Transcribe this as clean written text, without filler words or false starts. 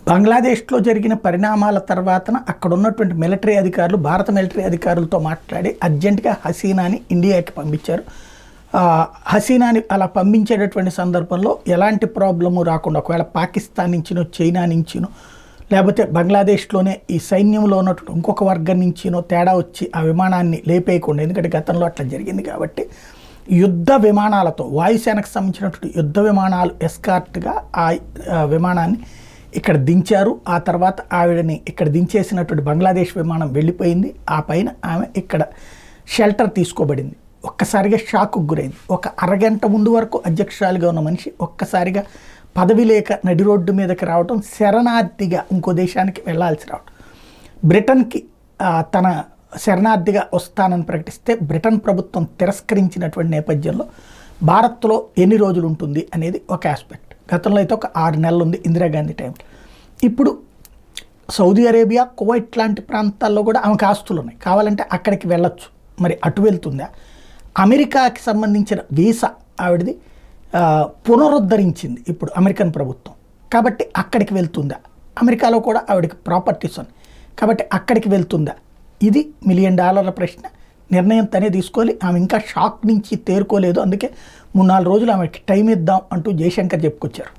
బంగ్లాదేశ్లో జరిగిన పరిణామాల తర్వాతన అక్కడ ఉన్నటువంటి మిలిటరీ అధికారులు భారత మిలిటరీ అధికారులతో మాట్లాడి అర్జెంటుగా హసీనాని ఇండియాకి పంపించారు. హసీనాని అలా పంపించేటటువంటి సందర్భంలో ఎలాంటి ప్రాబ్లము రాకుండా, ఒకవేళ పాకిస్తాన్ నుంచినో చైనా నుంచినో లేకపోతే బంగ్లాదేశ్లోనే ఈ సైన్యంలో ఉన్నటువంటి ఇంకొక వర్గం నుంచినో తేడా వచ్చి ఆ విమానాన్ని లేపేయకుండా, ఎందుకంటే గతంలో అట్లా జరిగింది కాబట్టి యుద్ధ విమానాలతో వాయుసేనకు సంబంధించినటువంటి యుద్ధ విమానాలు ఎస్కార్ట్గా ఆ విమానాన్ని ఇక్కడ దించారు. ఆ తర్వాత ఆవిడని ఇక్కడ దించేసినటువంటి బంగ్లాదేశ్ విమానం వెళ్ళిపోయింది. ఆ పైన ఆమె ఇక్కడ షెల్టర్ తీసుకోబడింది. ఒక్కసారిగా షాక్కు గురైంది. ఒక అరగంట ముందు వరకు అధ్యక్షురాలిగా ఉన్న మనిషి ఒక్కసారిగా పదవి లేక నడి రోడ్డు మీదకి రావడం, శరణార్థిగా ఇంకో దేశానికి వెళ్లాల్సి రావడం. బ్రిటన్కి తన శరణార్థిగా వస్తానని ప్రకటిస్తే బ్రిటన్ ప్రభుత్వం తిరస్కరించినటువంటి నేపథ్యంలో భారత్లో ఎన్ని రోజులు ఉంటుంది అనేది ఒక ఆస్పెక్ట్. గతంలో అయితే ఒక 6 నెలలు ఉంది ఇందిరాగాంధీ టైంలో. ఇప్పుడు సౌదీ అరేబియా, కువైట్ లాంటి ప్రాంతాల్లో కూడా ఆమెకు ఆస్తులు ఉన్నాయి, కావాలంటే అక్కడికి వెళ్ళొచ్చు. మరి అటు వెళ్తుందా? అమెరికాకి సంబంధించిన వీసా ఆవిడది పునరుద్ధరించింది ఇప్పుడు అమెరికన్ ప్రభుత్వం, కాబట్టి అక్కడికి వెళ్తుందా? అమెరికాలో కూడా ఆవిడకి ప్రాపర్టీస్ ఉన్నాయి కాబట్టి అక్కడికి వెళ్తుందా? ఇది $1 మిలియన్ ప్రశ్న. నిర్ణయం తనే తీసుకోవాలి. ఆమె ఇంకా షాక్ నుంచి తేరుకోలేదు. అందుకే 3-4 రోజులు ఆమెకి టైం ఇద్దాం అంటూ జయశంకర్ చెప్పుకొచ్చారు.